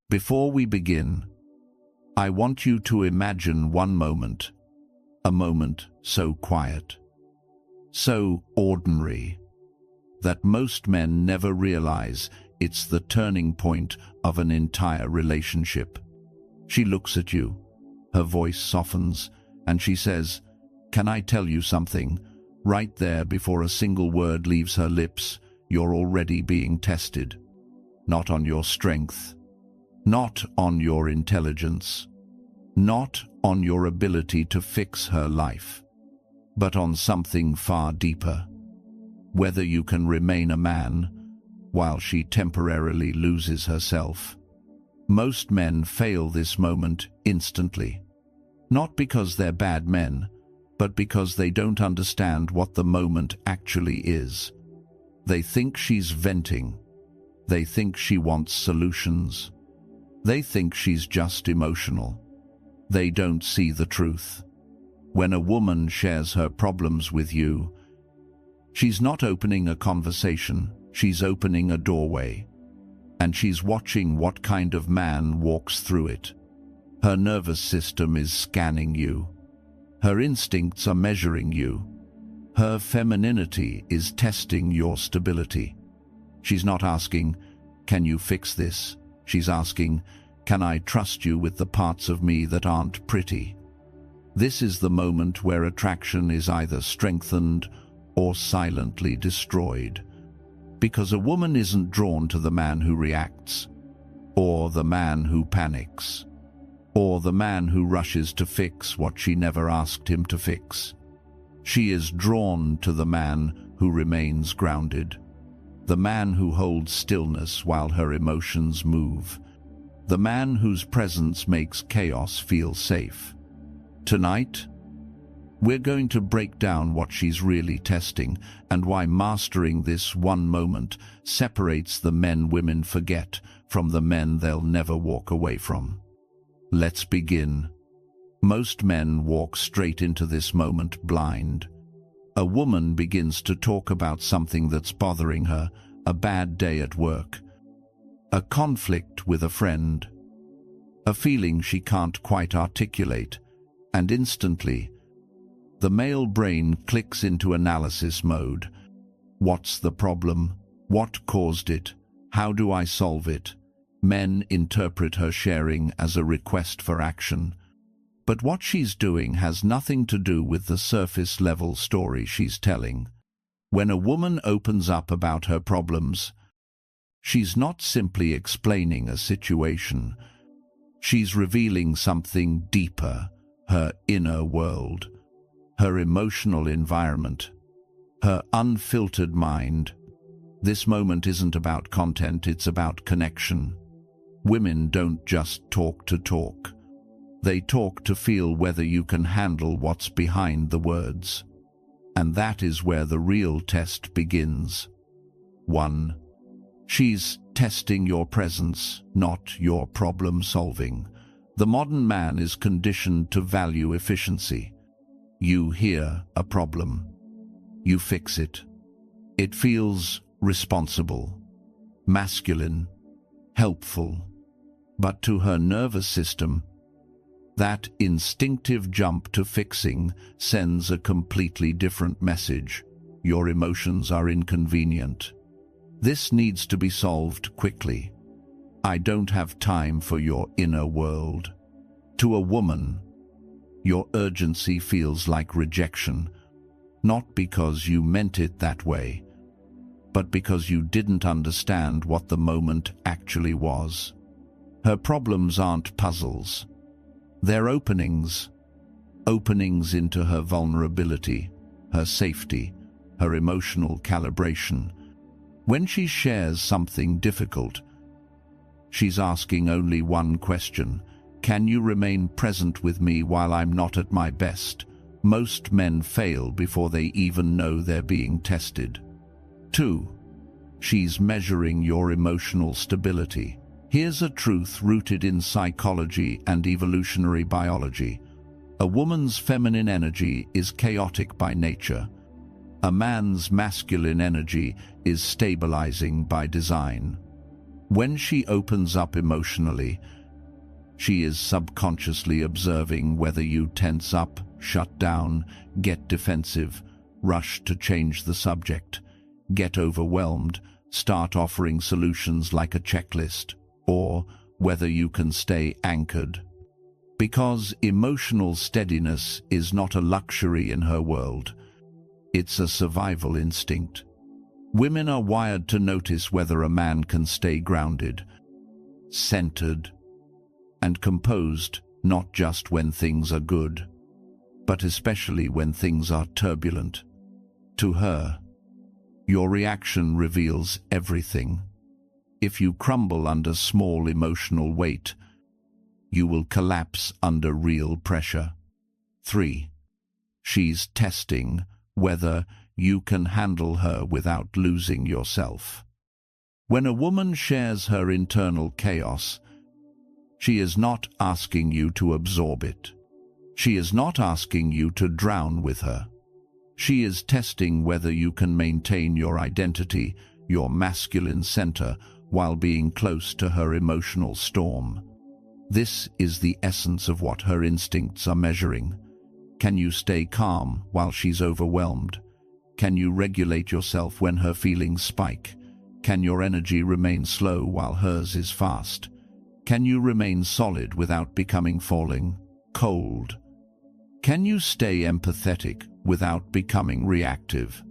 Before we begin, I want you to imagine one moment, a moment so quiet, so ordinary, that most men never realize it's the turning point of an entire relationship. She looks at you, her voice softens, and she says, "Can I tell you something?" Right there, before a single word leaves her lips, you're already being tested. Not on your strength, not on your intelligence, not on your ability to fix her life, but on something far deeper. Whether you can remain a man while she temporarily loses herself. Most men fail this moment instantly, not because they're bad men, but because they don't understand what the moment actually is. They think she's venting. They think she wants solutions. They think she's just emotional. They don't see the truth. When a woman shares her problems with you, she's not opening a conversation, she's opening a doorway. And she's watching what kind of man walks through it. Her nervous system is scanning you. Her instincts are measuring you. Her femininity is testing your stability. She's not asking, "Can you fix this?" She's asking, "Can I trust you with the parts of me that aren't pretty?" This is the moment where attraction is either strengthened or silently destroyed. Because a woman isn't drawn to the man who reacts, or the man who panics, or the man who rushes to fix what she never asked him to fix. She is drawn to the man who remains grounded, the man who holds stillness while her emotions move, the man whose presence makes chaos feel safe. Tonight, we're going to break down what she's really testing and why mastering this one moment separates the men women forget from the men they'll never walk away from. Let's begin. Most men walk straight into this moment blind. A woman begins to talk about something that's bothering her, a bad day at work, a conflict with a friend, a feeling she can't quite articulate, and instantly, the male brain clicks into analysis mode. What's the problem? What caused it? How do I solve it? Men interpret her sharing as a request for action. But what she's doing has nothing to do with the surface-level story she's telling. When a woman opens up about her problems, she's not simply explaining a situation. She's revealing something deeper, her inner world, her emotional environment, her unfiltered mind. This moment isn't about content, it's about connection. Women don't just talk to talk. They talk to feel whether you can handle what's behind the words. And that is where the real test begins. 1. She's testing your presence, not your problem solving. The modern man is conditioned to value efficiency. You hear a problem. You fix it. It feels responsible, masculine, helpful. But to her nervous system, that instinctive jump to fixing sends a completely different message. Your emotions are inconvenient. This needs to be solved quickly. I don't have time for your inner world. To a woman, your urgency feels like rejection, not because you meant it that way, but because you didn't understand what the moment actually was. Her problems aren't puzzles. They're openings into her vulnerability, her safety, her emotional calibration. When she shares something difficult, she's asking only one question: can you remain present with me while I'm not at my best? Most men fail before they even know they're being tested. 2. She's measuring your emotional stability. Here's a truth rooted in psychology and evolutionary biology. A woman's feminine energy is chaotic by nature. A man's masculine energy is stabilizing by design. When she opens up emotionally, she is subconsciously observing whether you tense up, shut down, get defensive, rush to change the subject, get overwhelmed, start offering solutions like a checklist, or whether you can stay anchored. Because emotional steadiness is not a luxury in her world, it's a survival instinct. Women are wired to notice whether a man can stay grounded, centered, and composed, not just when things are good, but especially when things are turbulent. To her, your reaction reveals everything. If you crumble under small emotional weight, you will collapse under real pressure. 3. She's testing whether you can handle her without losing yourself. When a woman shares her internal chaos, she is not asking you to absorb it. She is not asking you to drown with her. She is testing whether you can maintain your identity, your masculine center, while being close to her emotional storm. This is the essence of what her instincts are measuring. Can you stay calm while she's overwhelmed? Can you regulate yourself when her feelings spike? Can your energy remain slow while hers is fast? Can you remain solid without becoming falling cold? Can you stay empathetic without becoming reactive?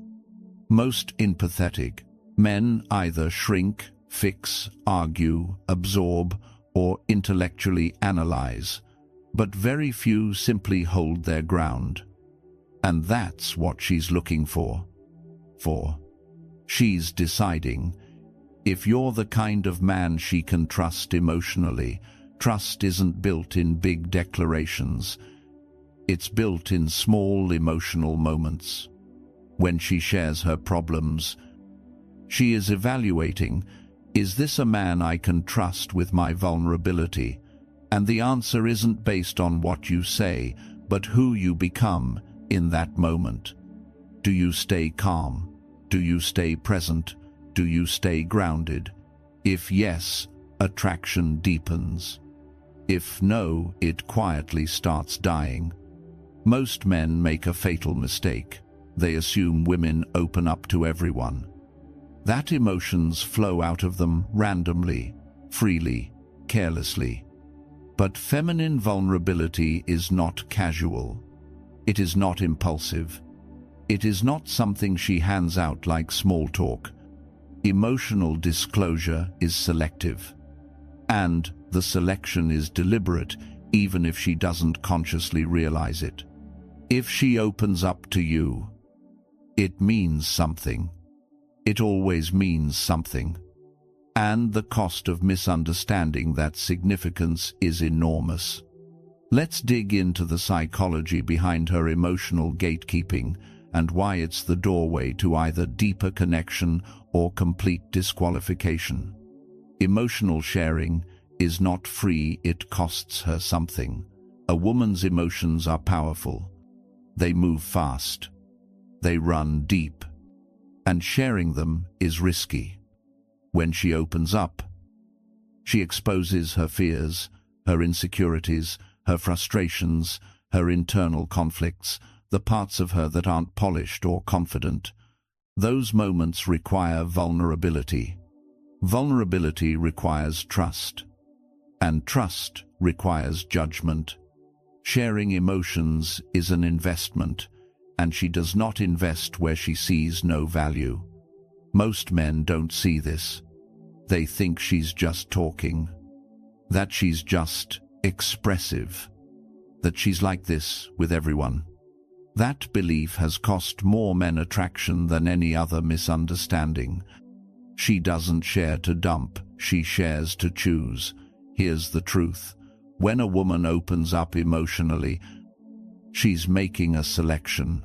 Most empathetic men either shrink, fix, argue, absorb, or intellectually analyze, but very few simply hold their ground. And that's what she's looking for. She's deciding if you're the kind of man she can trust emotionally. Trust isn't built in big declarations. It's built in small emotional moments. When she shares her problems, she is evaluating, is this a man I can trust with my vulnerability? And the answer isn't based on what you say, but who you become in that moment. Do you stay calm? Do you stay present? Do you stay grounded? If yes, attraction deepens. If no, it quietly starts dying. Most men make a fatal mistake. They assume women open up to everyone. That emotions flow out of them randomly, freely, carelessly. But feminine vulnerability is not casual. It is not impulsive. It is not something she hands out like small talk. Emotional disclosure is selective. And the selection is deliberate, even if she doesn't consciously realize it. If she opens up to you, it means something. It always means something. And the cost of misunderstanding that significance is enormous. Let's dig into the psychology behind her emotional gatekeeping and why it's the doorway to either deeper connection or complete disqualification. Emotional sharing is not free, it costs her something. A woman's emotions are powerful. They move fast. They run deep. And sharing them is risky. When she opens up, she exposes her fears, her insecurities, her frustrations, her internal conflicts, the parts of her that aren't polished or confident. Those moments require vulnerability. Vulnerability requires trust. And trust requires judgment. Sharing emotions is an investment, and she does not invest where she sees no value. Most men don't see this. They think she's just talking, that she's just expressive, that she's like this with everyone. That belief has cost more men attraction than any other misunderstanding. She doesn't share to dump, she shares to choose. Here's the truth. When a woman opens up emotionally, she's making a selection.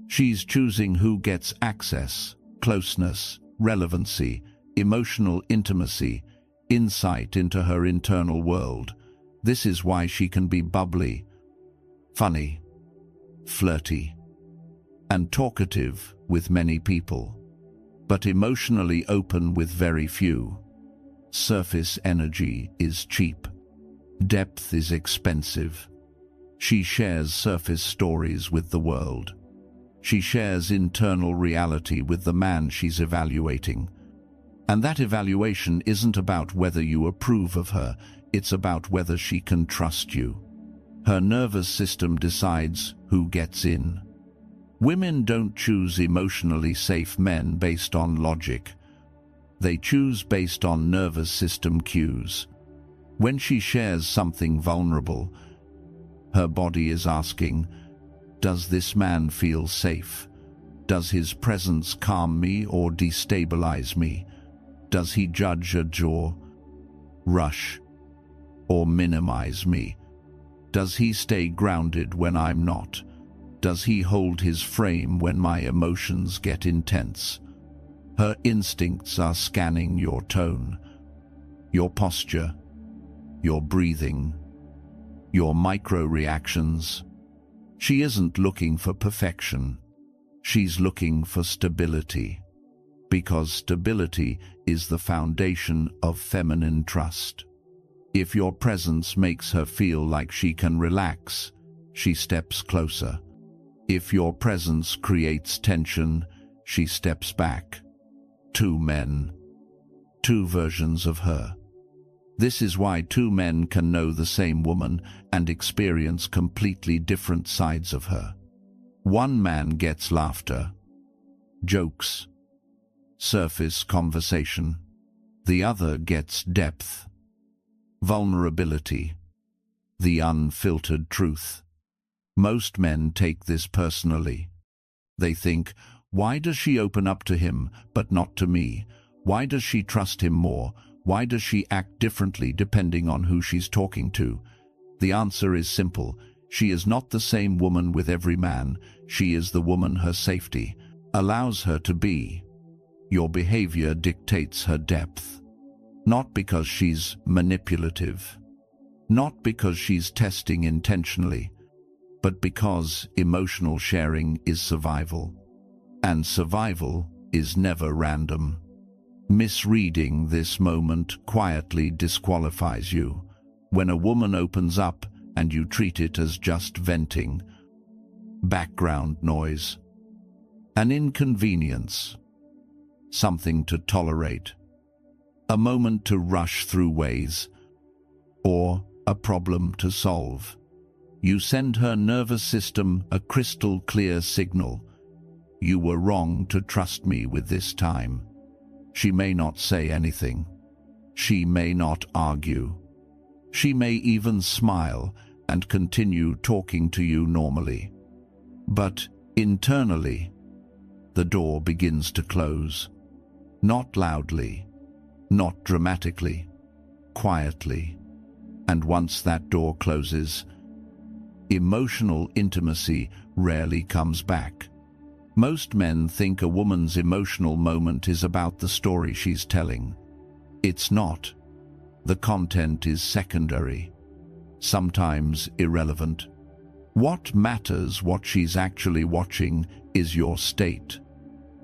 She's choosing who gets access, closeness, relevancy, emotional intimacy, insight into her internal world. This is why she can be bubbly, funny, flirty, and talkative with many people, but emotionally open with very few. Surface energy is cheap. Depth is expensive. She shares surface stories with the world. She shares internal reality with the man she's evaluating. And that evaluation isn't about whether you approve of her, it's about whether she can trust you. Her nervous system decides who gets in. Women don't choose emotionally safe men based on logic. They choose based on nervous system cues. When she shares something vulnerable, her body is asking, does this man feel safe? Does his presence calm me or destabilize me? Does he judge, adjure, rush, or minimize me? Does he stay grounded when I'm not? Does he hold his frame when my emotions get intense? Her instincts are scanning your tone, your posture, your breathing, your micro-reactions. She isn't looking for perfection. She's looking for stability, because stability is the foundation of feminine trust. If your presence makes her feel like she can relax, she steps closer. If your presence creates tension, she steps back. Two men, two versions of her. This is why two men can know the same woman and experience completely different sides of her. One man gets laughter, jokes, surface conversation. The other gets depth, vulnerability, the unfiltered truth. Most men take this personally. They think, why does she open up to him but not to me? Why does she trust him more? Why does she act differently depending on who she's talking to? The answer is simple. She is not the same woman with every man. She is the woman her safety allows her to be. Your behavior dictates her depth. Not because she's manipulative, not because she's testing intentionally, but because emotional sharing is survival. And survival is never random. Misreading this moment quietly disqualifies you. When a woman opens up and you treat it as just venting, background noise, an inconvenience, something to tolerate, a moment to rush through ways, or a problem to solve, you send her nervous system a crystal clear signal. You were wrong to trust me with this time. She may not say anything. She may not argue. She may even smile and continue talking to you normally. But internally, the door begins to close. Not loudly, not dramatically, quietly. And once that door closes, emotional intimacy rarely comes back. Most men think a woman's emotional moment is about the story she's telling. It's not. The content is secondary, sometimes irrelevant. What matters, what she's actually watching, is your state.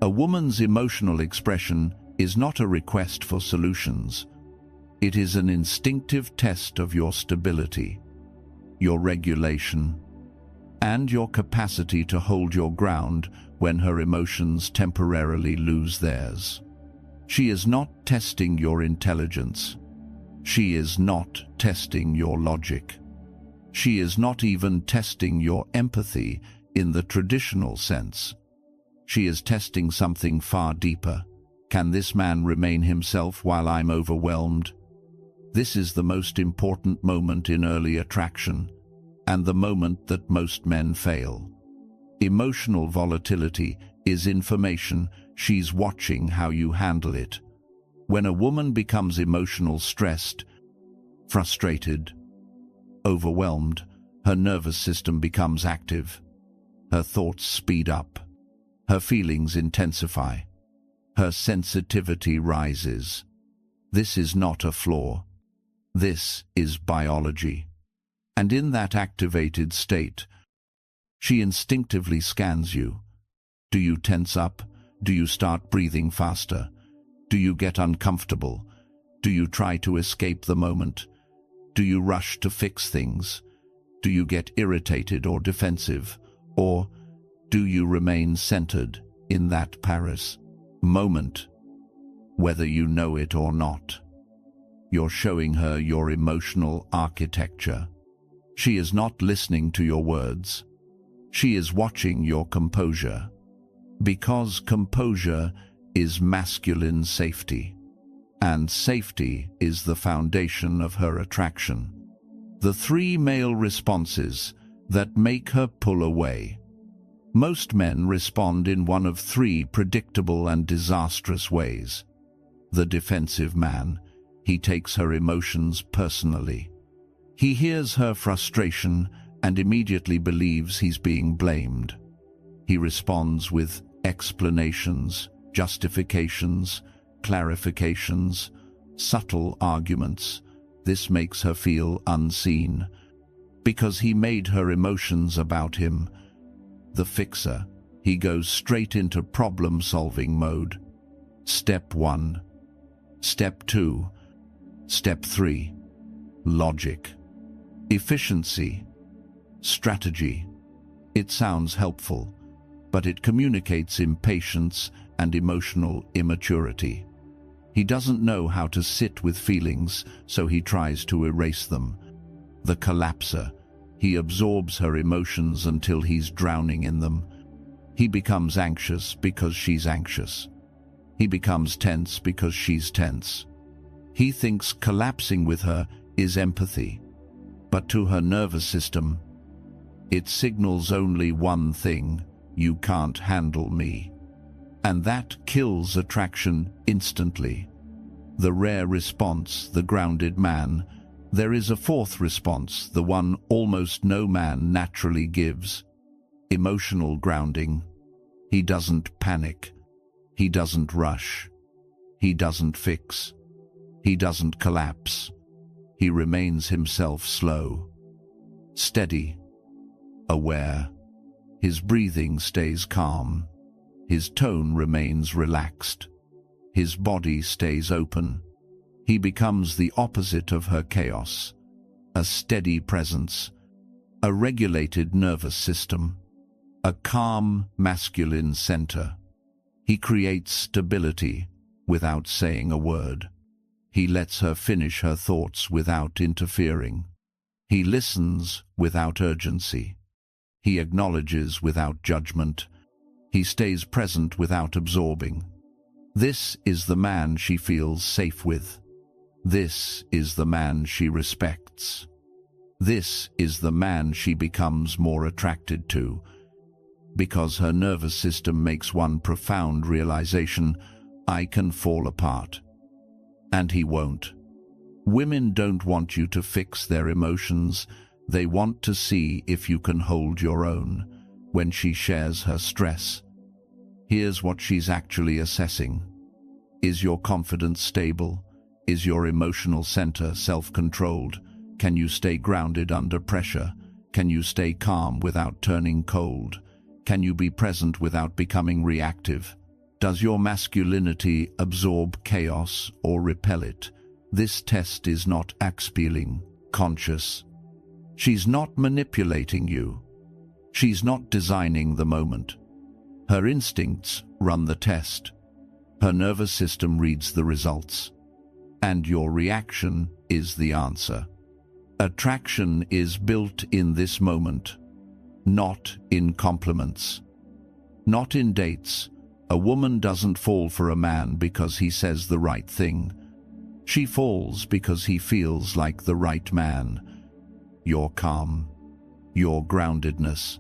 A woman's emotional expression is not a request for solutions. It is an instinctive test of your stability, your regulation, and your capacity to hold your ground when her emotions temporarily lose theirs. She is not testing your intelligence. She is not testing your logic. She is not even testing your empathy in the traditional sense. She is testing something far deeper. Can this man remain himself while I'm overwhelmed? This is the most important moment in early attraction, and the moment that most men fail. Emotional volatility is information. She's watching how you handle it. When a woman becomes emotional stressed, frustrated, overwhelmed, her nervous system becomes active. Her thoughts speed up. Her feelings intensify. Her sensitivity rises. This is not a flaw. This is biology. And in that activated state, she instinctively scans you. Do you tense up? Do you start breathing faster? Do you get uncomfortable? Do you try to escape the moment? Do you rush to fix things? Do you get irritated or defensive? Or do you remain centered in that Paris moment, whether you know it or not? You're showing her your emotional architecture. She is not listening to your words. She is watching your composure. Because composure is masculine safety, and safety is the foundation of her attraction. The 3 male responses that make her pull away. Most men respond in one of 3 predictable and disastrous ways. The defensive man, he takes her emotions personally. He hears her frustration and immediately believes he's being blamed. He responds with explanations, justifications, clarifications, subtle arguments. This makes her feel unseen, because he made her emotions about him. The fixer, he goes straight into problem-solving mode. Step 1. Step 2. Step 3. Logic. Efficiency. Strategy. It sounds helpful, but it communicates impatience and emotional immaturity. He doesn't know how to sit with feelings, so he tries to erase them. The collapser. He absorbs her emotions until he's drowning in them. He becomes anxious because she's anxious. He becomes tense because she's tense. He thinks collapsing with her is empathy, but to her nervous system, it signals only one thing: you can't handle me. And that kills attraction instantly. The rare response, the grounded man. There is a 4th response, the one almost no man naturally gives. Emotional grounding. He doesn't panic. He doesn't rush. He doesn't fix. He doesn't collapse. He remains himself slow, steady, aware. His breathing stays calm. His tone remains relaxed. His body stays open. He becomes the opposite of her chaos, a steady presence, a regulated nervous system, a calm masculine center. He creates stability without saying a word. He lets her finish her thoughts without interfering. He listens without urgency. He acknowledges without judgment. He stays present without absorbing. This is the man she feels safe with. This is the man she respects. This is the man she becomes more attracted to, because her nervous system makes one profound realization: I can fall apart. And he won't. Women don't want you to fix their emotions. They want to see if you can hold your own. When she shares her stress, here's what she's actually assessing. Is your confidence stable? Is your emotional center self-controlled? Can you stay grounded under pressure? Can you stay calm without turning cold? Can you be present without becoming reactive? Does your masculinity absorb chaos or repel it? This test is not Axpeeling, conscious. She's not manipulating you. She's not designing the moment. Her instincts run the test. Her nervous system reads the results. And your reaction is the answer. Attraction is built in this moment, not in compliments. Not in dates. A woman doesn't fall for a man because he says the right thing. She falls because he feels like the right man. Your calm, your groundedness,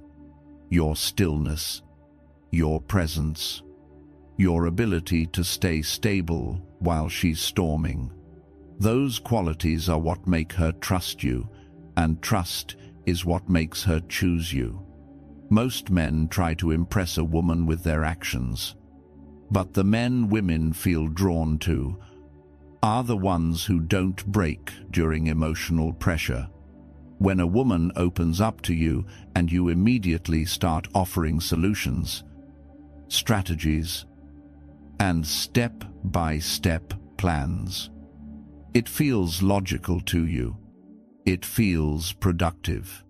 your stillness, your presence, your ability to stay stable while she's storming. Those qualities are what make her trust you, and trust is what makes her choose you. Most men try to impress a woman with their actions, but the men women feel drawn to are the ones who don't break during emotional pressure. When a woman opens up to you and you immediately start offering solutions, strategies, and step-by-step plans, It feels logical to you. It feels productive,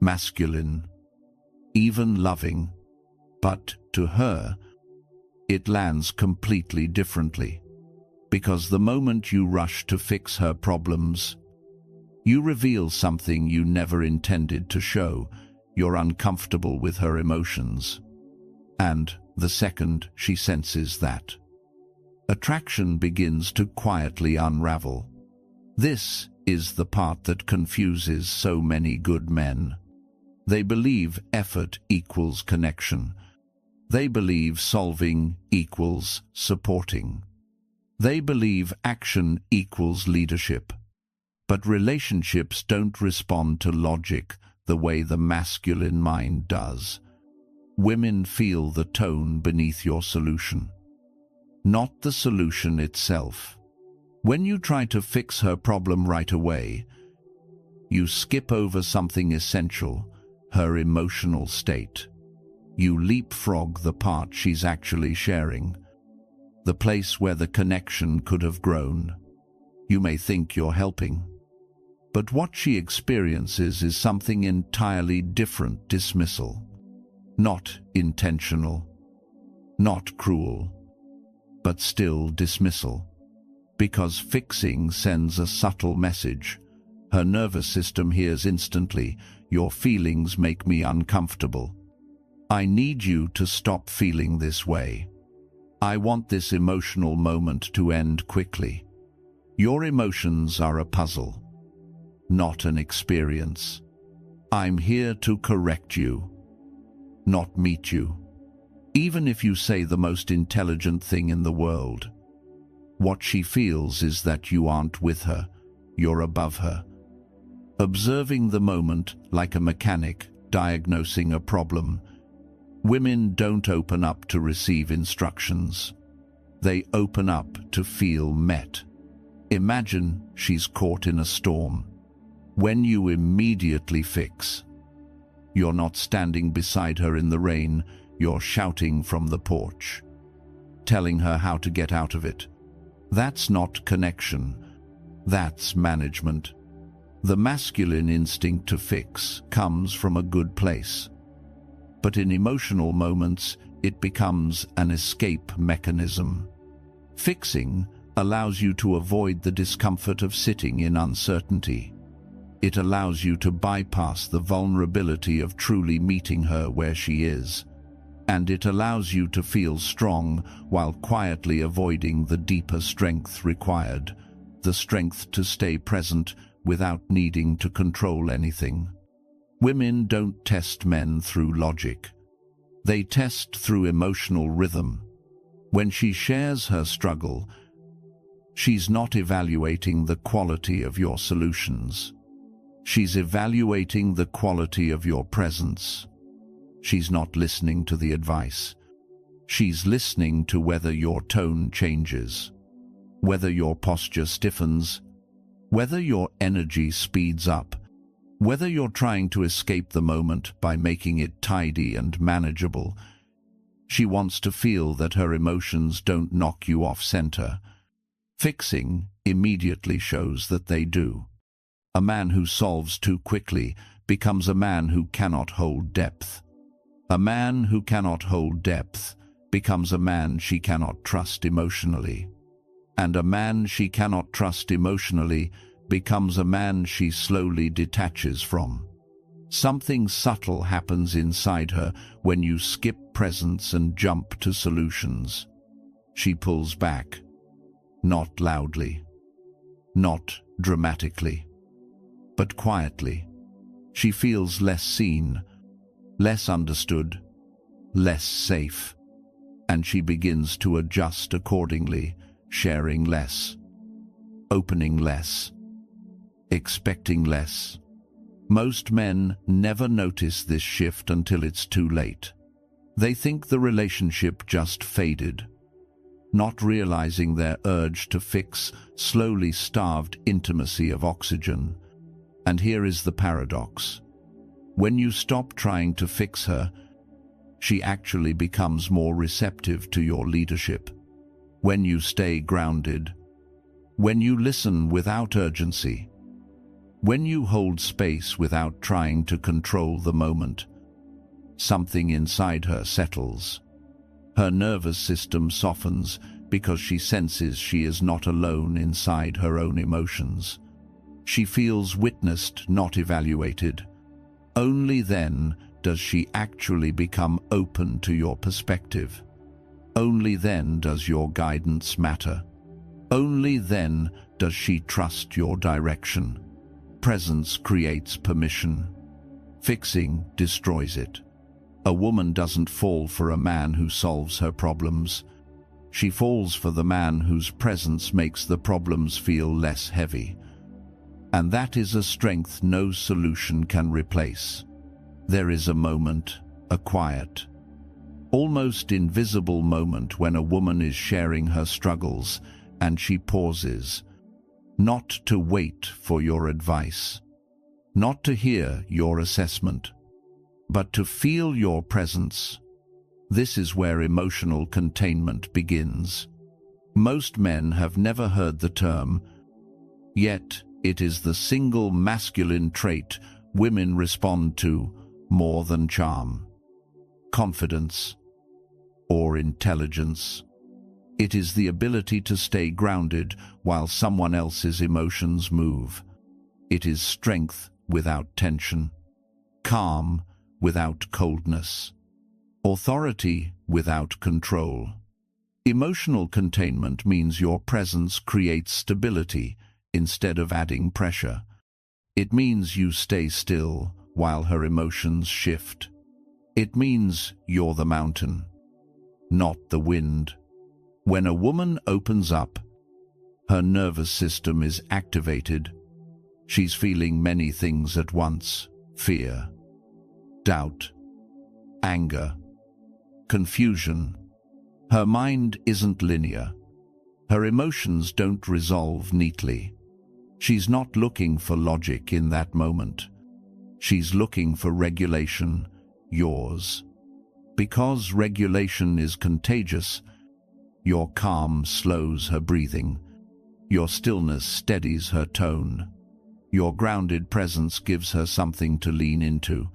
masculine, even loving, but to her, it lands completely differently. Because the moment you rush to fix her problems, you reveal something you never intended to show. You're uncomfortable with her emotions. And the second she senses that, attraction begins to quietly unravel. This is the part that confuses so many good men. They believe effort equals connection. They believe solving equals supporting. They believe action equals leadership. But relationships don't respond to logic the way the masculine mind does. Women feel the tone beneath your solution, not the solution itself. When you try to fix her problem right away, you skip over something essential, her emotional state. You leapfrog the part she's actually sharing, the place where the connection could have grown. You may think you're helping, but what she experiences is something entirely different: dismissal. Not intentional, not cruel, but still dismissal. Because fixing sends a subtle message. Her nervous system hears instantly, "Your feelings make me uncomfortable. I need you to stop feeling this way. I want this emotional moment to end quickly." Your emotions are a puzzle, not an experience. I'm here to correct you, not meet you. Even if you say the most intelligent thing in the world, what she feels is that you aren't with her, you're above her. Observing the moment like a mechanic diagnosing a problem, women don't open up to receive instructions. They open up to feel met. Imagine she's caught in a storm. When you immediately fix, you're not standing beside her in the rain, you're shouting from the porch, telling her how to get out of it. That's not connection, that's management. The masculine instinct to fix comes from a good place, but in emotional moments it becomes an escape mechanism. Fixing allows you to avoid the discomfort of sitting in uncertainty. It allows you to bypass the vulnerability of truly meeting her where she is. And it allows you to feel strong while quietly avoiding the deeper strength required, the strength to stay present without needing to control anything. Women don't test men through logic. They test through emotional rhythm. When she shares her struggle, she's not evaluating the quality of your solutions. She's evaluating the quality of your presence. She's not listening to the advice. She's listening to whether your tone changes, whether your posture stiffens, whether your energy speeds up, whether you're trying to escape the moment by making it tidy and manageable. She wants to feel that her emotions don't knock you off center. Fixing immediately shows that they do. A man who solves too quickly becomes a man who cannot hold depth. A man who cannot hold depth becomes a man she cannot trust emotionally. And a man she cannot trust emotionally becomes a man she slowly detaches from. Something subtle happens inside her when you skip presence and jump to solutions. She pulls back, not loudly, not dramatically, but quietly. She feels less seen, less understood, less safe, and she begins to adjust accordingly, sharing less, opening less, expecting less. Most men never notice this shift until it's too late. They think the relationship just faded, not realizing their urge to fix slowly starved intimacy of oxygen. And here is the paradox. When you stop trying to fix her, she actually becomes more receptive to your leadership. When you stay grounded, When you listen without urgency. When you hold space without trying to control the moment. Something inside her settles. Her nervous system softens because she senses she is not alone inside her own emotions. She feels witnessed, not evaluated. Only then does she actually become open to your perspective. Only then does your guidance matter. Only then does she trust your direction. Presence creates permission. Fixing destroys it. A woman doesn't fall for a man who solves her problems. She falls for the man whose presence makes the problems feel less heavy. And that is a strength no solution can replace. There is a moment, a quiet, almost invisible moment when a woman is sharing her struggles and she pauses, not to wait for your advice, not to hear your assessment, but to feel your presence. This is where emotional containment begins. Most men have never heard the term, yet it is the single masculine trait women respond to more than charm, confidence, or intelligence. It is the ability to stay grounded while someone else's emotions move. It is strength without tension, calm without coldness, authority without control. Emotional containment means your presence creates stability instead of adding pressure. It means you stay still while her emotions shift. It means you're the mountain, not the wind. When a woman opens up, her nervous system is activated. She's feeling many things at once: fear, doubt, anger, confusion. Her mind isn't linear. Her emotions don't resolve neatly. She's not looking for logic in that moment. She's looking for regulation, yours. Because regulation is contagious, your calm slows her breathing. Your stillness steadies her tone. Your grounded presence gives her something to lean into.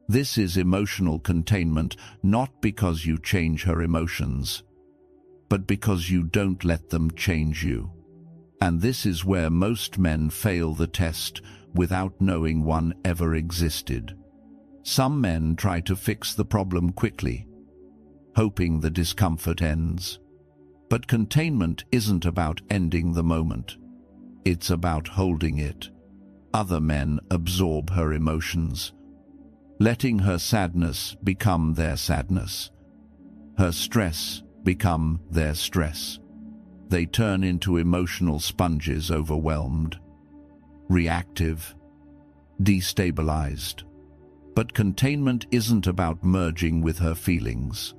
This is emotional containment, not because you change her emotions, but because you don't let them change you. And this is where most men fail the test without knowing one ever existed. Some men try to fix the problem quickly, hoping the discomfort ends. But containment isn't about ending the moment. It's about holding it. Other men absorb her emotions, letting her sadness become their sadness, her stress become their stress. They turn into emotional sponges, overwhelmed, reactive, destabilized. But containment isn't about merging with her feelings.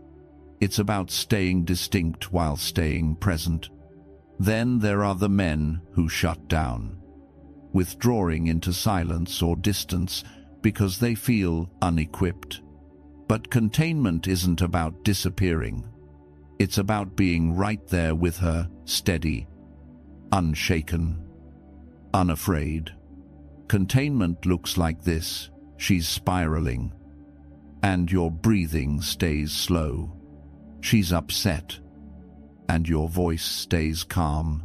It's about staying distinct while staying present. Then there are the men who shut down, withdrawing into silence or distance because they feel unequipped. But containment isn't about disappearing. It's about being right there with her, steady, unshaken, unafraid. Containment looks like this. She's spiraling, and your breathing stays slow. She's upset, and your voice stays calm.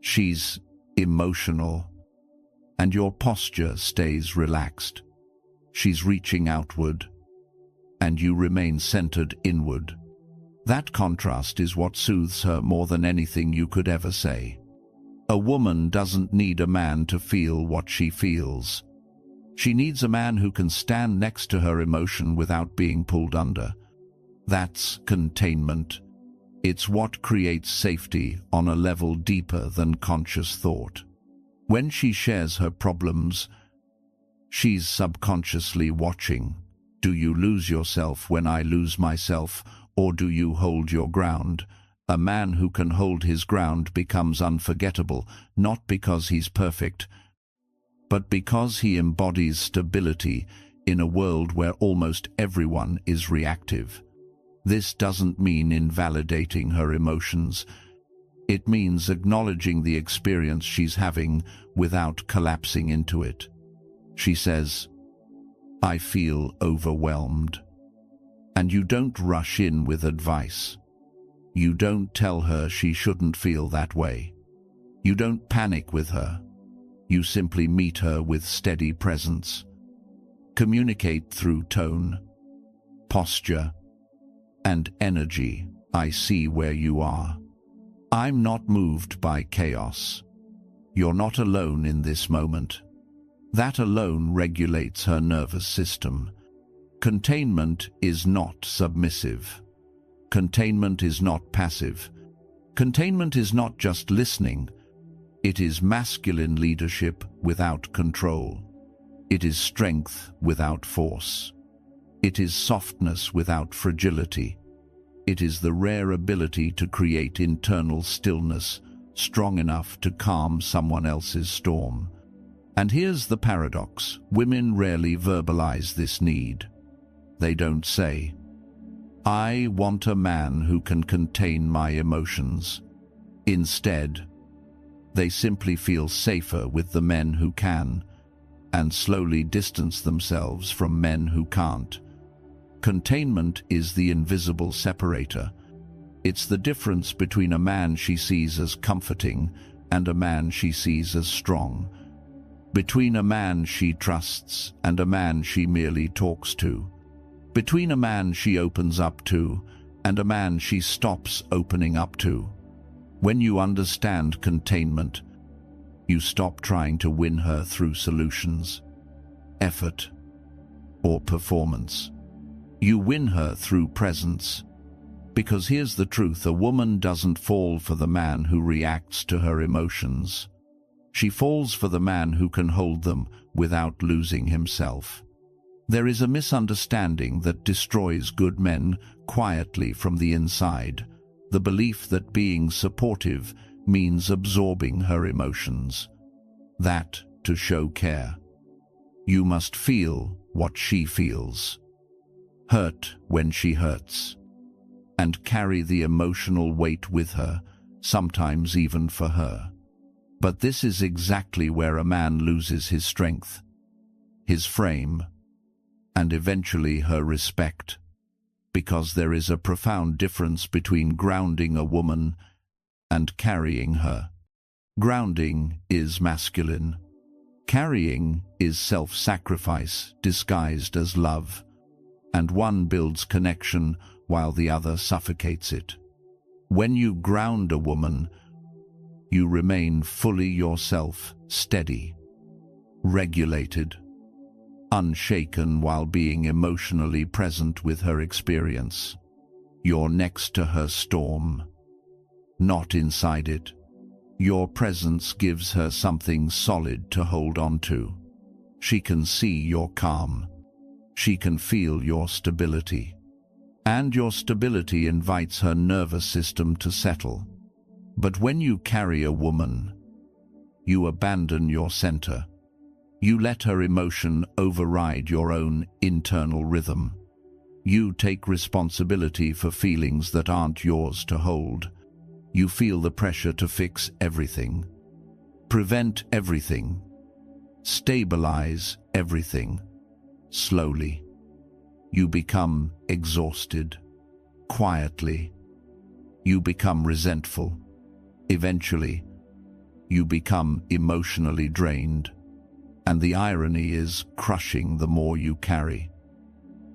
She's emotional, and your posture stays relaxed. She's reaching outward, and you remain centered inward. That contrast is what soothes her more than anything you could ever say. A woman doesn't need a man to feel what she feels. She needs a man who can stand next to her emotion without being pulled under. That's containment. It's what creates safety on a level deeper than conscious thought. When she shares her problems, she's subconsciously watching. Do you lose yourself when I lose myself, or do you hold your ground? A man who can hold his ground becomes unforgettable, not because he's perfect, but because he embodies stability in a world where almost everyone is reactive. This doesn't mean invalidating her emotions. It means acknowledging the experience she's having without collapsing into it. She says, "I feel overwhelmed." And you don't rush in with advice. You don't tell her she shouldn't feel that way. You don't panic with her. You simply meet her with steady presence. Communicate through tone, posture, and energy. "I see where you are. I'm not moved by chaos. You're not alone in this moment." That alone regulates her nervous system. Containment is not submissive. Containment is not passive. Containment is not just listening. It is masculine leadership without control. It is strength without force. It is softness without fragility. It is the rare ability to create internal stillness strong enough to calm someone else's storm. And here's the paradox: women rarely verbalize this need. They don't say, "I want a man who can contain my emotions." Instead, they simply feel safer with the men who can, and slowly distance themselves from men who can't. Containment is the invisible separator. It's the difference between a man she sees as comforting and a man she sees as strong. Between a man she trusts and a man she merely talks to. Between a man she opens up to and a man she stops opening up to. When you understand containment, you stop trying to win her through solutions, effort, or performance. You win her through presence. Because here's the truth: a woman doesn't fall for the man who reacts to her emotions. She falls for the man who can hold them without losing himself. There is a misunderstanding that destroys good men quietly from the inside: the belief that being supportive means absorbing her emotions. That, to show care, you must feel what she feels, hurt when she hurts, and carry the emotional weight with her, sometimes even for her. But this is exactly where a man loses his strength, his frame, and eventually her respect, because there is a profound difference between grounding a woman and carrying her. Grounding is masculine. Carrying is self-sacrifice disguised as love, and one builds connection while the other suffocates it. When you ground a woman, you remain fully yourself, steady, regulated, unshaken while being emotionally present with her experience. You're next to her storm, not inside it. Your presence gives her something solid to hold on to. She can see your calm. She can feel your stability. And your stability invites her nervous system to settle. But when you carry a woman, you abandon your center. You let her emotion override your own internal rhythm. You take responsibility for feelings that aren't yours to hold. You feel the pressure to fix everything, prevent everything, stabilize everything. Slowly, you become exhausted. Quietly, you become resentful. Eventually, you become emotionally drained. And the irony is crushing: the more you carry,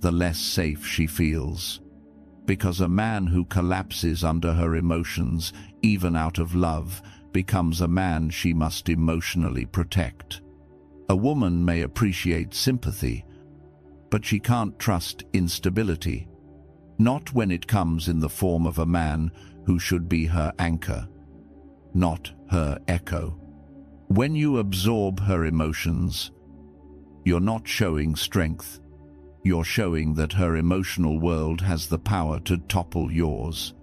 the less safe she feels. Because a man who collapses under her emotions, even out of love, becomes a man she must emotionally protect. A woman may appreciate sympathy, but she can't trust instability. Not when it comes in the form of a man who should be her anchor, not her echo. When you absorb her emotions, you're not showing strength. You're showing that her emotional world has the power to topple yours.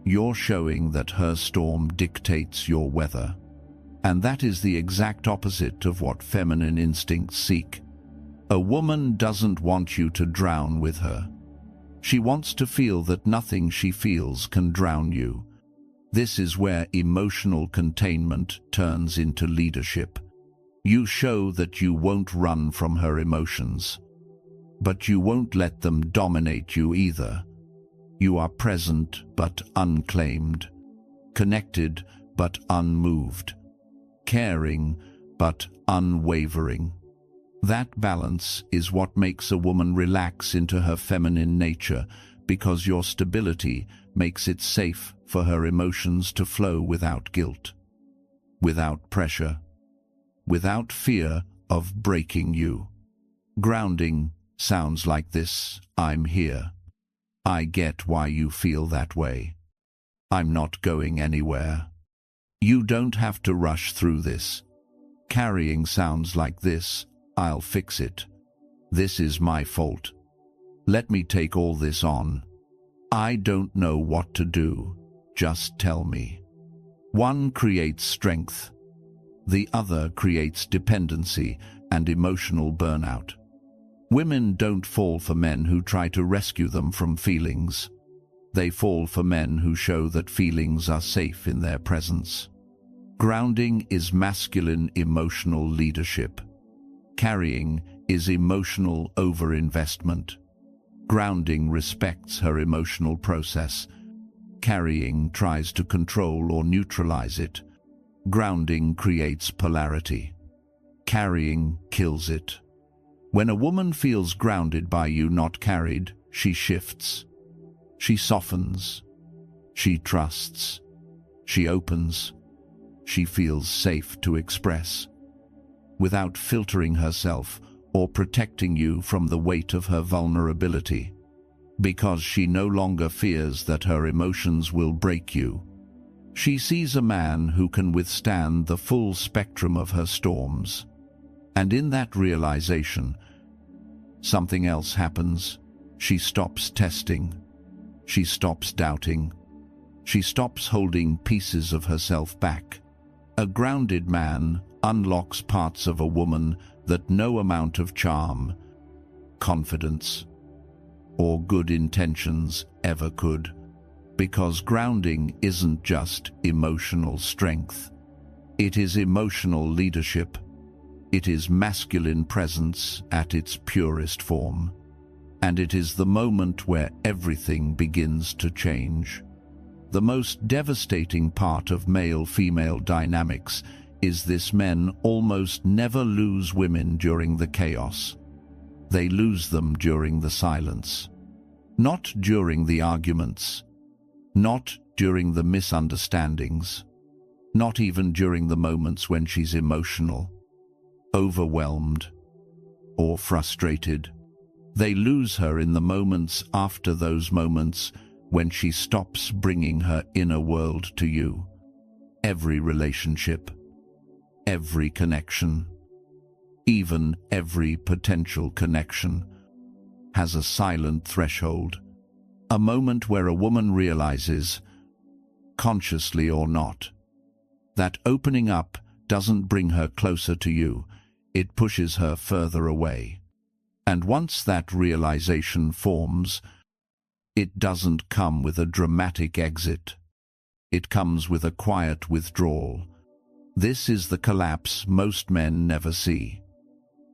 You're showing that her storm dictates your weather. And that is the exact opposite of what feminine instincts seek. A woman doesn't want you to drown with her. She wants to feel that nothing she feels can drown you. This is where emotional containment turns into leadership. You show that you won't run from her emotions, but you won't let them dominate you either. You are present but unclaimed, connected but unmoved, caring but unwavering. That balance is what makes a woman relax into her feminine nature, because your stability makes it safe for her emotions to flow without guilt, without pressure, without fear of breaking you. Grounding sounds like this: I'm here. I get why you feel that way. I'm not going anywhere. You don't have to rush through this. Carrying sounds like this: I'll fix it. This is my fault. Let me take all this on. I don't know what to do. Just tell me. One creates strength. The other creates dependency and emotional burnout. Women don't fall for men who try to rescue them from feelings. They fall for men who show that feelings are safe in their presence. Grounding is masculine emotional leadership. Carrying is emotional overinvestment. Grounding respects her emotional process. Carrying tries to control or neutralize it. Grounding creates polarity. Carrying kills it. When a woman feels grounded by you, not carried, she shifts. She softens. She trusts. She opens. She feels safe to express, without filtering herself or protecting you from the weight of her vulnerability, because she no longer fears that her emotions will break you. She sees a man who can withstand the full spectrum of her storms. And in that realization, something else happens. She stops testing. She stops doubting. She stops holding pieces of herself back. A grounded man unlocks parts of a woman that no amount of charm, confidence, or good intentions ever could. Because grounding isn't just emotional strength. It is emotional leadership. It is masculine presence at its purest form. And it is the moment where everything begins to change. The most devastating part of male-female dynamics is this: men almost never lose women during the chaos. They lose them during the silence. Not during the arguments. Not during the misunderstandings. Not even during the moments when she's emotional, overwhelmed, or frustrated. They lose her in the moments after those moments, when she stops bringing her inner world to you. Every relationship, every connection, even every potential connection, has a silent threshold. A moment where a woman realizes, consciously or not, that opening up doesn't bring her closer to you, it pushes her further away. And once that realization forms, it doesn't come with a dramatic exit. It comes with a quiet withdrawal. This is the collapse most men never see.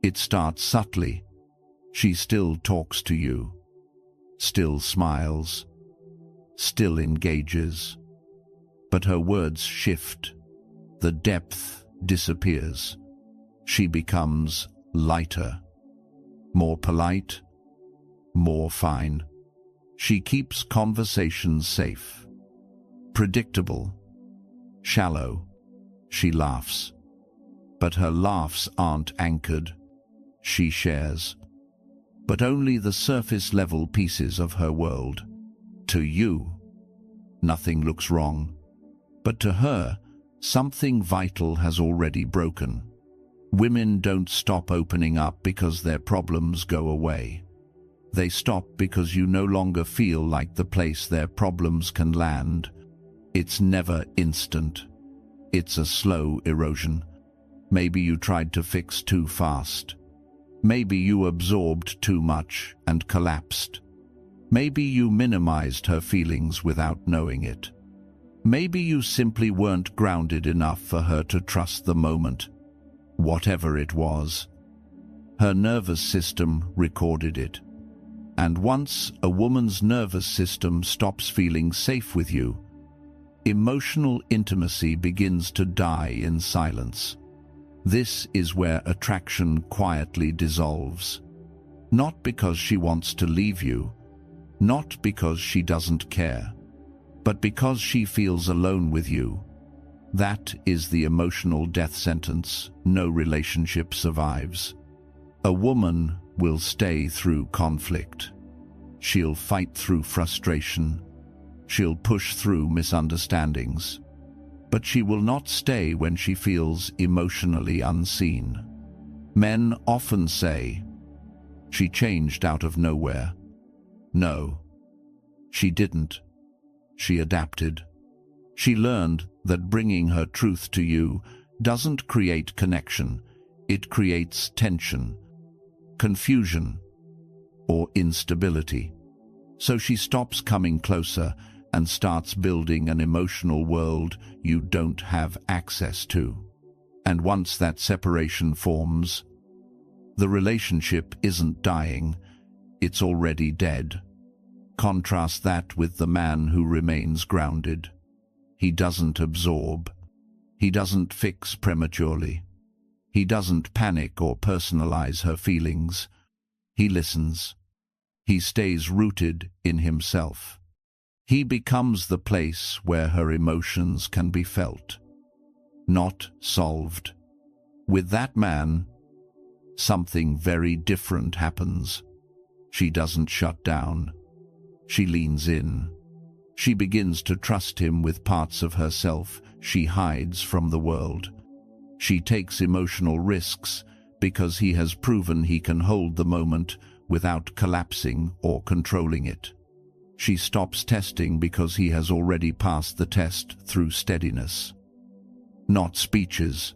It starts subtly. She still talks to you, still smiles, still engages. But her words shift. The depth disappears. She becomes lighter, more polite, more fine. She keeps conversations safe, predictable, shallow. She laughs, but her laughs aren't anchored. She shares, but only the surface-level pieces of her world. To you, nothing looks wrong, but to her, something vital has already broken. Women don't stop opening up because their problems go away. They stop because you no longer feel like the place their problems can land. It's never instant. It's a slow erosion. Maybe you tried to fix too fast. Maybe you absorbed too much and collapsed. Maybe you minimized her feelings without knowing it. Maybe you simply weren't grounded enough for her to trust the moment, whatever it was. Her nervous system recorded it. And once a woman's nervous system stops feeling safe with you, emotional intimacy begins to die in silence. This is where attraction quietly dissolves. Not because she wants to leave you, not because she doesn't care, but because she feels alone with you. That is the emotional death sentence no relationship survives. A woman will stay through conflict. She'll fight through frustration. She'll push through misunderstandings. But she will not stay when she feels emotionally unseen. Men often say, "She changed out of nowhere." No, she didn't. She adapted. She learned that bringing her truth to you doesn't create connection. It creates tension, confusion, or instability. So she stops coming closer and starts building an emotional world you don't have access to. And once that separation forms, the relationship isn't dying, it's already dead. Contrast that with the man who remains grounded. He doesn't absorb. He doesn't fix prematurely. He doesn't panic or personalize her feelings. He listens. He stays rooted in himself. He becomes the place where her emotions can be felt, not solved. With that man, something very different happens. She doesn't shut down. She leans in. She begins to trust him with parts of herself she hides from the world. She takes emotional risks because he has proven he can hold the moment without collapsing or controlling it. She stops testing because he has already passed the test through steadiness, not speeches.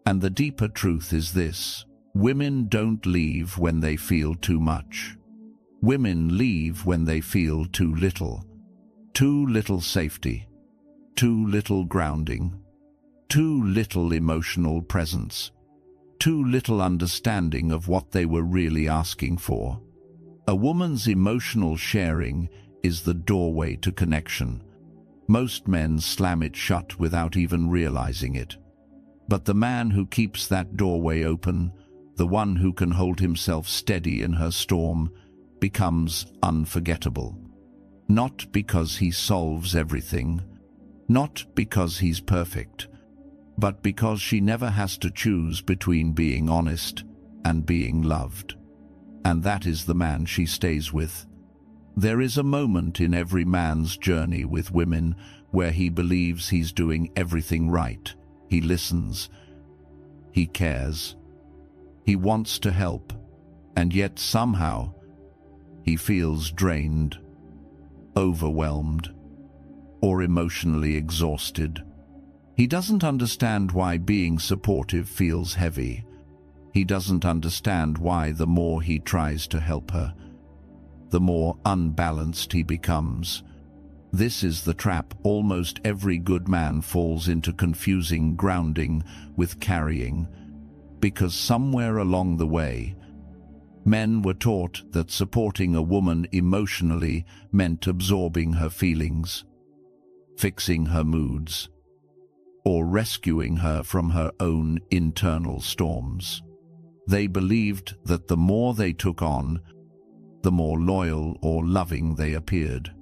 And the deeper truth is this: women don't leave when they feel too much. Women leave when they feel too little. Too little safety, too little grounding, too little emotional presence, too little understanding of what they were really asking for. A woman's emotional sharing is the doorway to connection. Most men slam it shut without even realizing it. But the man who keeps that doorway open, the one who can hold himself steady in her storm, becomes unforgettable. Not because he solves everything, not because he's perfect, but because she never has to choose between being honest and being loved. And that is the man she stays with. There is a moment in every man's journey with women where he believes he's doing everything right. He listens. He cares. He wants to help. And yet somehow he feels drained, overwhelmed, or emotionally exhausted. He doesn't understand why being supportive feels heavy. He doesn't understand why the more he tries to help her, the more unbalanced he becomes. This is the trap almost every good man falls into, confusing grounding with carrying, because somewhere along the way, men were taught that supporting a woman emotionally meant absorbing her feelings, fixing her moods, or rescuing her from her own internal storms. They believed that the more they took on, the more loyal or loving they appeared.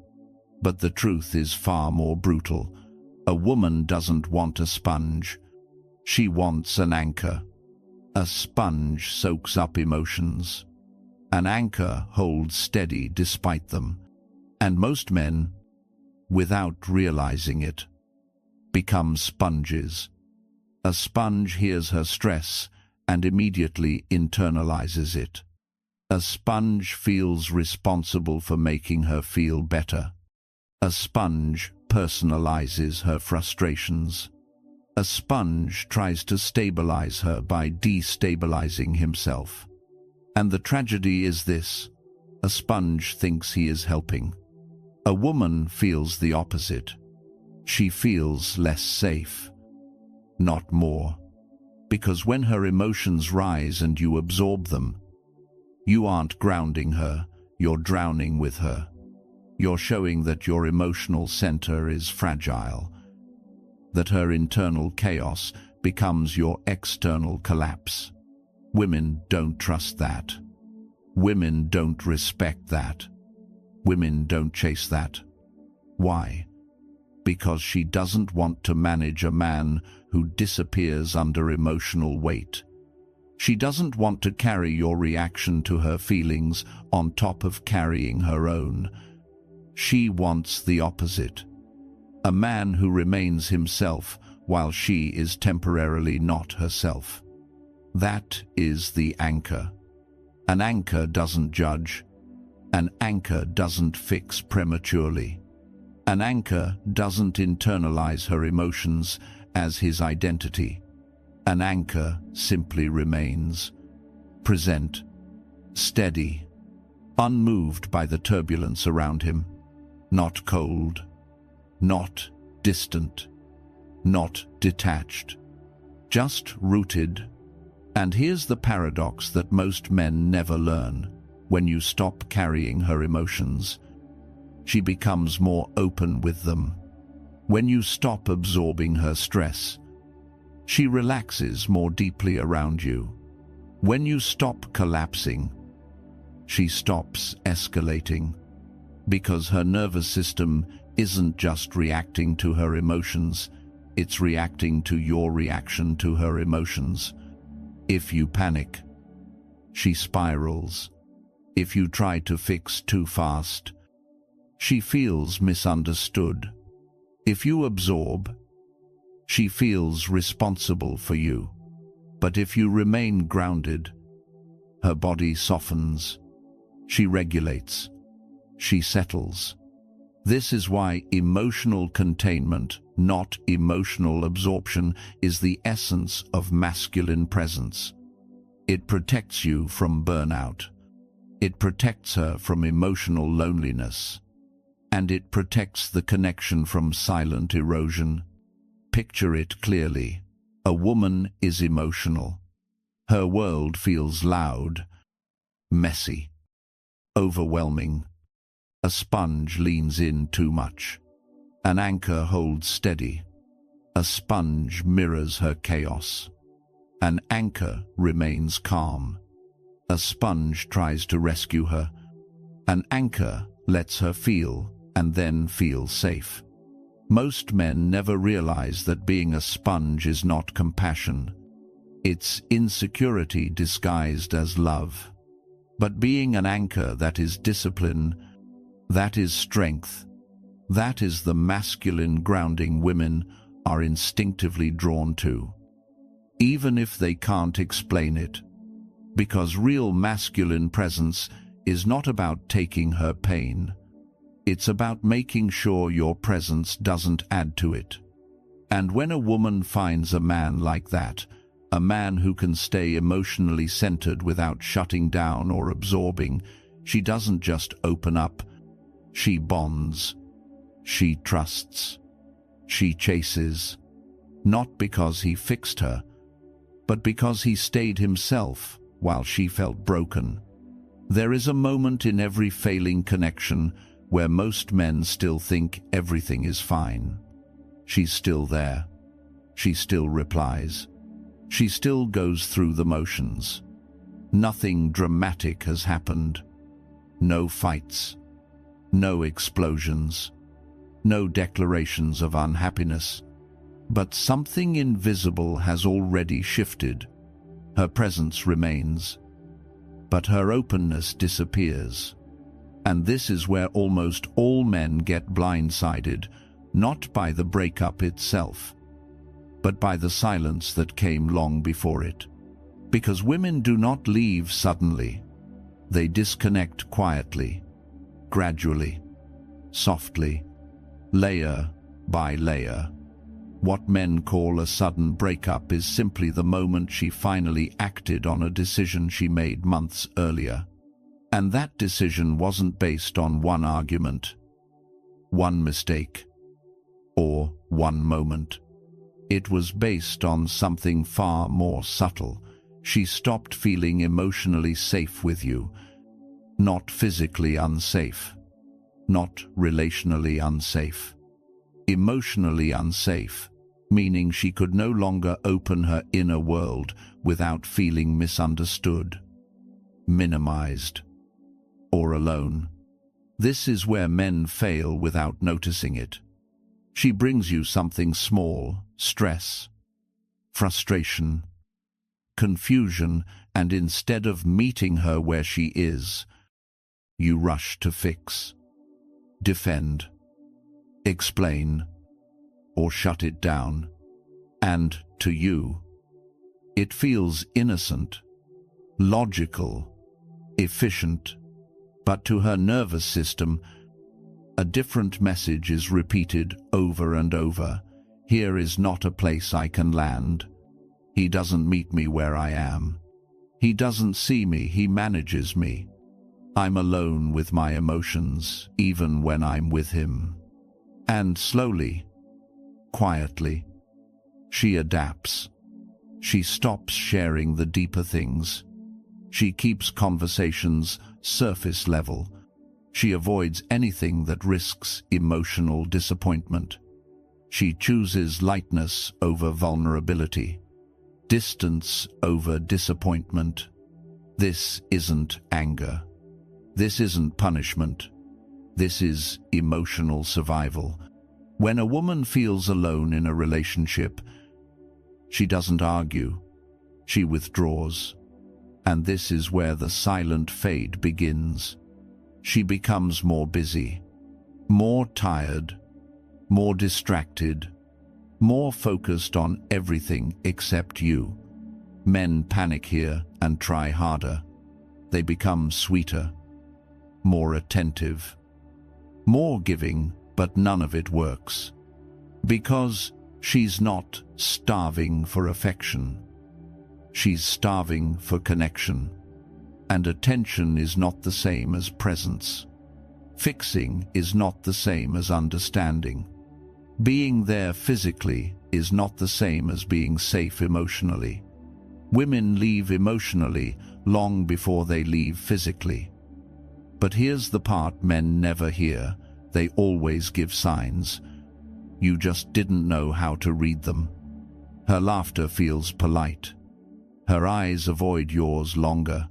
But the truth is far more brutal. A woman doesn't want a sponge. She wants an anchor. A sponge soaks up emotions. An anchor holds steady despite them. And most men, without realizing it, become sponges. A sponge hears her stress and immediately internalizes it. A sponge feels responsible for making her feel better. A sponge personalizes her frustrations. A sponge tries to stabilize her by destabilizing himself. And the tragedy is this: a sponge thinks he is helping. A woman feels the opposite. she feels less safe, not more. Because when her emotions rise and you absorb them, you aren't grounding her, you're drowning with her. You're showing that your emotional center is fragile, that her internal chaos becomes your external collapse. Women don't trust that. Women don't respect that. Women don't chase that. Why? Because she doesn't want to manage a man who disappears under emotional weight. She doesn't want to carry your reaction to her feelings on top of carrying her own. She wants the opposite. A man who remains himself while she is temporarily not herself. That is the anchor. An anchor doesn't judge. An anchor doesn't fix prematurely. An anchor doesn't internalize her emotions as his identity. An anchor simply remains, present, steady, unmoved by the turbulence around him, not cold, not distant, not detached, just rooted. And here's the paradox that most men never learn. When you stop carrying her emotions, she becomes more open with them. When you stop absorbing her stress, she relaxes more deeply around you. When you stop collapsing, she stops escalating, because her nervous system isn't just reacting to her emotions, it's reacting to your reaction to her emotions. If you panic, she spirals. If you try to fix too fast, she feels misunderstood. If you absorb, she feels responsible for you. But if you remain grounded, her body softens, she regulates, she settles. This is why emotional containment, not emotional absorption, is the essence of masculine presence. It protects you from burnout. It protects her from emotional loneliness. And it protects the connection from silent erosion. Picture it clearly. A woman is emotional. Her world feels loud, messy, overwhelming. A sponge leans in too much. An anchor holds steady. A sponge mirrors her chaos. An anchor remains calm. A sponge tries to rescue her. An anchor lets her feel and then feel safe. Most men never realize that being a sponge is not compassion. It's insecurity disguised as love. But being an anchor, that is discipline, that is strength. That is the masculine grounding women are instinctively drawn to, even if they can't explain it. Because real masculine presence is not about taking her pain. It's about making sure your presence doesn't add to it. And when a woman finds a man like that, a man who can stay emotionally centered without shutting down or absorbing, she doesn't just open up. She bonds. She trusts. She chases. Not because he fixed her, but because he stayed himself while she felt broken. There is a moment in every failing connection where most men still think everything is fine. She's still there. She still replies. She still goes through the motions. Nothing dramatic has happened. No fights. No explosions. No declarations of unhappiness. But something invisible has already shifted. Her presence remains, but her openness disappears. And this is where almost all men get blindsided, not by the breakup itself, but by the silence that came long before it. Because women do not leave suddenly. They disconnect quietly, gradually, softly, layer by layer. What men call a sudden breakup is simply the moment she finally acted on a decision she made months earlier. And that decision wasn't based on one argument, one mistake, or one moment. It was based on something far more subtle. She stopped feeling emotionally safe with you. Not physically unsafe. Not relationally unsafe. Emotionally unsafe, meaning she could no longer open her inner world without feeling misunderstood, minimized, or alone. This is where men fail without noticing it. She brings you something small, stress, frustration, confusion, and instead of meeting her where she is, you rush to fix, defend, explain, or shut it down. And to you, it feels innocent, logical, efficient, but to her nervous system, a different message is repeated over and over. Here is not a place I can land. He doesn't meet me where I am. He doesn't see me, he manages me. I'm alone with my emotions, even when I'm with him. And slowly, quietly, she adapts. She stops sharing the deeper things. She keeps conversations surface level. She avoids anything that risks emotional disappointment. She chooses lightness over vulnerability, distance over disappointment. This isn't anger. This isn't punishment. This is emotional survival. When a woman feels alone in a relationship, she doesn't argue. She withdraws. And this is where the silent fade begins. She becomes more busy, more tired, more distracted, more focused on everything except you. Men panic here and try harder. They become sweeter, more attentive, more giving, but none of it works. Because she's not starving for affection. She's starving for connection. And attention is not the same as presence. Fixing is not the same as understanding. Being there physically is not the same as being safe emotionally. Women leave emotionally long before they leave physically. But here's the part men never hear. They always give signs. You just didn't know how to read them. Her laughter feels polite. Her eyes avoid yours longer.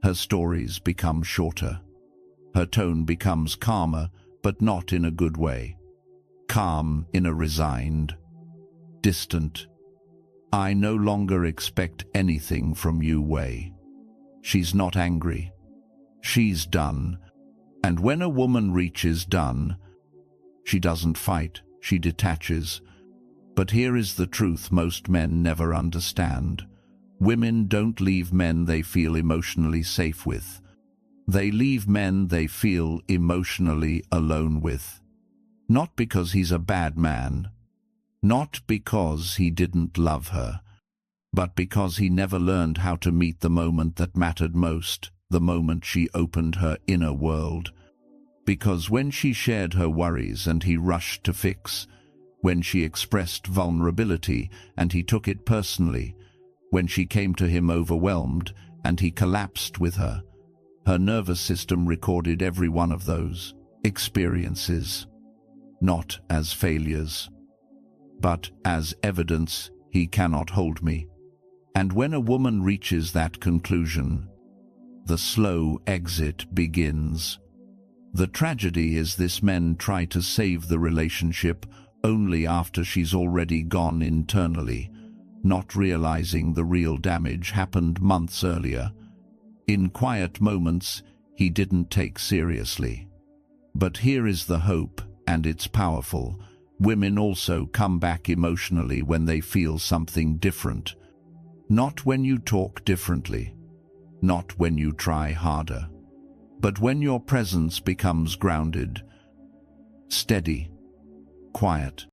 Her stories become shorter. Her tone becomes calmer, but not in a good way. Calm in a resigned, distant, I no longer expect anything from you way. She's not angry. She's done. And when a woman reaches done, she doesn't fight, she detaches. But here is the truth most men never understand. Women don't leave men they feel emotionally safe with. They leave men they feel emotionally alone with. Not because he's a bad man, not because he didn't love her, but because he never learned how to meet the moment that mattered most, the moment she opened her inner world. Because when she shared her worries and he rushed to fix, when she expressed vulnerability and he took it personally, when she came to him overwhelmed and he collapsed with her, her nervous system recorded every one of those experiences, not as failures, but as evidence he cannot hold me. And when a woman reaches that conclusion, the slow exit begins. The tragedy is this: men try to save the relationship only after she's already gone internally, not realizing the real damage happened months earlier, in quiet moments he didn't take seriously. But here is the hope, and it's powerful. Women also come back emotionally when they feel something different. Not when you talk differently, not when you try harder, but when your presence becomes grounded, steady, quiet.